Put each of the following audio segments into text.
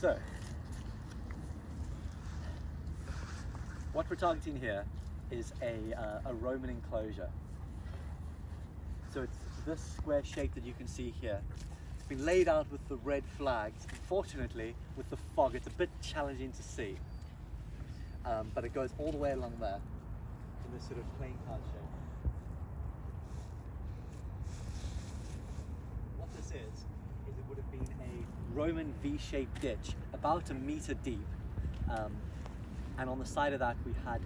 So, what we're targeting here is a Roman enclosure. So it's this square shape that you can see here. It's been laid out with the red flags. Unfortunately, with the fog, it's a bit challenging to see. But it goes all the way along there in this sort of plain card shape. What this is it would have been a Roman V-shaped ditch, about a meter deep. And on the side of that we had,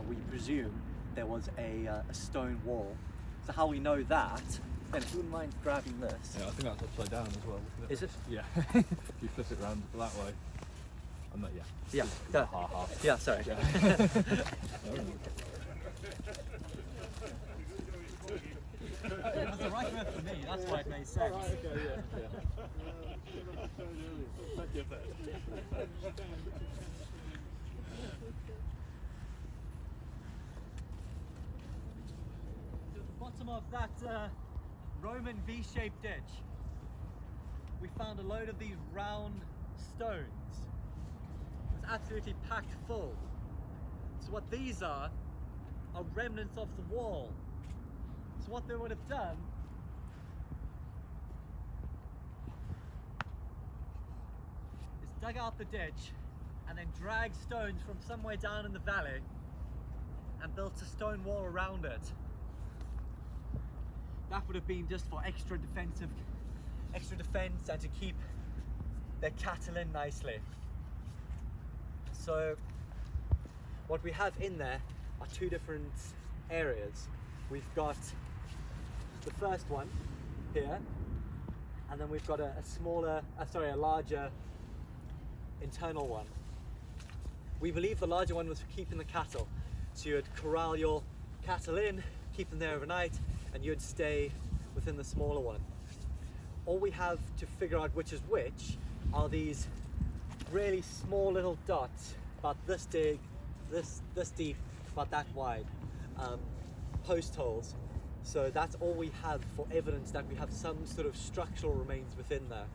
we presume, there was a stone wall. So how we know that, then if you wouldn't mind grabbing this. Yeah, I think that's upside down as well. Is it? Yeah. If you flip it around that way. I'm not, yeah. Yeah. Yeah, sorry. Yeah. It was the right move for me, that's why it made sense. To the bottom of that Roman V-shaped ditch, we found a load of these round stones. It's absolutely packed full. So what these are remnants of the wall. So what they would have done is dug out the ditch and then dragged stones from somewhere down in the valley and built a stone wall around it. That would have been just for extra defense and to keep their cattle in nicely. So what we have in there are two different areas. We've got the first one here, and then we've got a larger internal one. We believe the larger one was for keeping the cattle. So you'd corral your cattle in, keep them there overnight, and you'd stay within the smaller one. All we have to figure out which is which are these really small little dots, about this big, this deep, about that wide, post holes. So that's all we have for evidence that we have some sort of structural remains within there.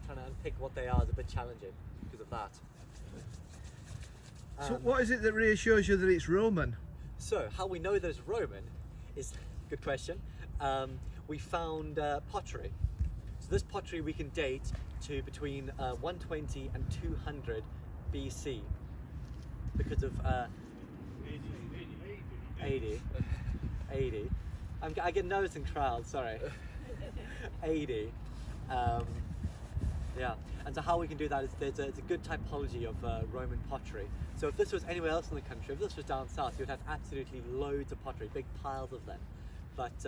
Trying to unpick what they are is a bit challenging because of that. So what is it that reassures you that it's Roman? So how we know that it's Roman is, good question, we found pottery. So this pottery we can date to between 120 and 200 BC because of 80. I get nervous in crowds, sorry. 80. Yeah, and so how we can do that is there's a good typology of Roman pottery. So if this was anywhere else in the country, if this was down south, you would have absolutely loads of pottery, big piles of them. But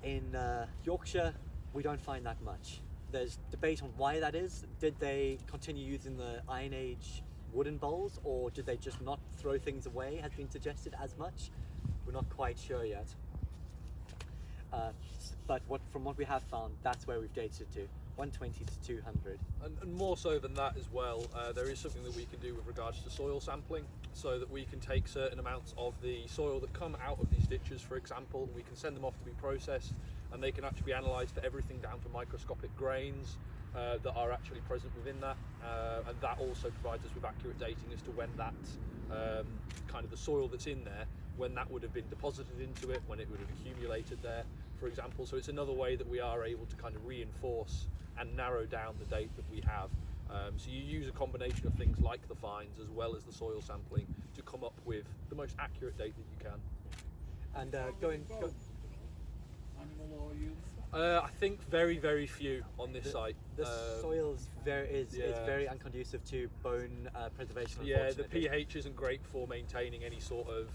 in Yorkshire, we don't find that much. There's debate on why that is. Did they continue using the Iron Age wooden bowls, or did they just not throw things away, has been suggested as much? We're not quite sure yet. But from what we have found, that's where we've dated to, 120 to 200. And more so than that as well, there is something that we can do with regards to soil sampling, so that we can take certain amounts of the soil that come out of these ditches, for example, we can send them off to be processed, and they can actually be analysed for everything down to microscopic grains that are actually present within that, and that also provides us with accurate dating as to when that kind of the soil that's in there, when that would have been deposited into it, when it would have accumulated there, for example. So it's another way that we are able to kind of reinforce and narrow down the date that we have. So you use a combination of things like the finds as well as the soil sampling to come up with the most accurate date that you can. And I think very, very few on this site. The soil is very unconducive to bone preservation. Yeah, the pH isn't great for maintaining any sort of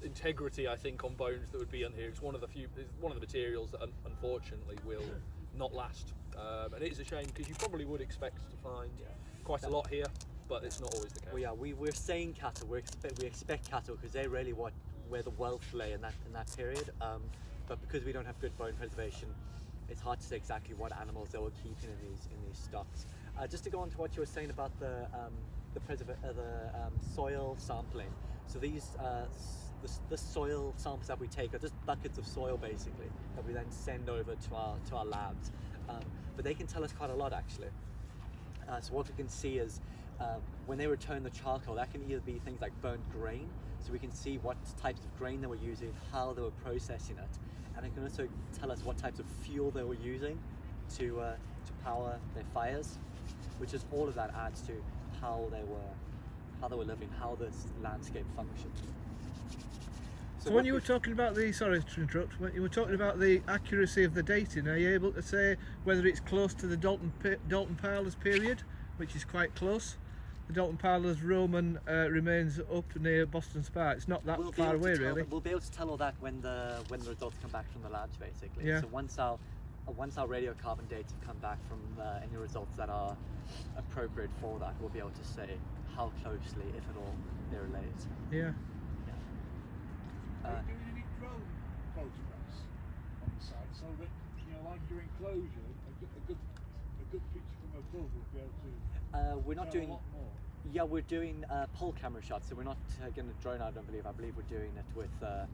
integrity, I think, on bones that would be on here. It's one of the materials that unfortunately will not last, and it is a shame because you probably would expect to find quite a lot here, but it's not always the case. We're saying cattle. We expect cattle because they're really where the wealth lay in that period. But because we don't have good bone preservation, it's hard to say exactly what animals they were keeping in these stocks. Just to go on to what you were saying about the soil sampling. So the soil samples that we take are just buckets of soil basically that we then send over to our labs. but they can tell us quite a lot actually. So what we can see is when they return the charcoal, that can either be things like burnt grain, so we can see what types of grain they were using, how they were processing it, and it can also tell us what types of fuel they were using to power their fires, which is all of that adds to how they were living, how this landscape functioned. So when you were talking about the, sorry to interrupt, when you were talking about the accuracy of the dating, are you able to say whether it's close to the Dalton Parlours period, which is quite close? The Dalton Parlours Roman remains up near Boston Spa. It's not that far away, really. We'll be able to tell all that when the results come back from the labs, basically. Yeah. So once our radiocarbon dates have come back from any results that are appropriate for that, we'll be able to say how closely, if at all, they relate. Yeah. Are you doing any drone photographs on the site so that, like your enclosure, a good picture from above will be able to We're not tell doing. a lot more? Yeah, we're doing pole camera shots, so we're not going to drone out. I believe we're doing it with a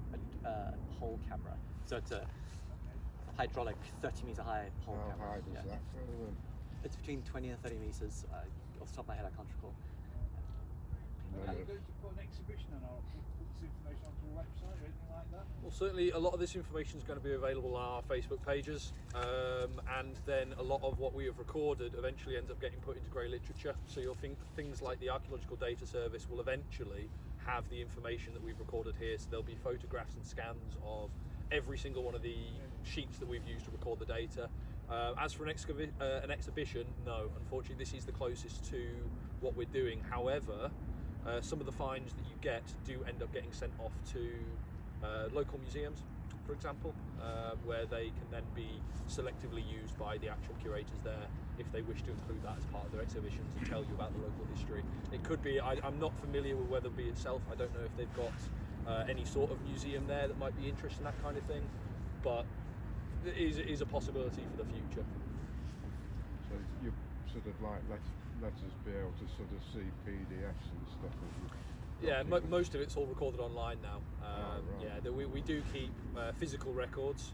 pole camera. So it's a hydraulic 30 meter high pole How camera. high does Yeah. that go then? It's between 20 and 30 meters. Off the top of my head, I can't recall. Are you going to put an exhibition on or put this information onto a website or anything like that? Well, certainly a lot of this information is going to be available on our Facebook pages, and then a lot of what we have recorded eventually ends up getting put into grey literature. So you'll think things like the Archeological Data Service will eventually have the information that we've recorded here. So there'll be photographs and scans of every single one of the sheets that we've used to record the data. As for an exhibition, no, unfortunately this is the closest to what we're doing. However, some of the finds that you get do end up getting sent off to local museums, for example, where they can then be selectively used by the actual curators there if they wish to include that as part of their exhibitions and tell you about the local history. It could be, I'm not familiar with Wetherby itself, I don't know if they've got any sort of museum there that might be interested in that kind of thing, but it is a possibility for the future. So you sort of like let us be able to sort of see PDFs and stuff. Yeah, most of it's all recorded online now. Right. Yeah, we do keep physical records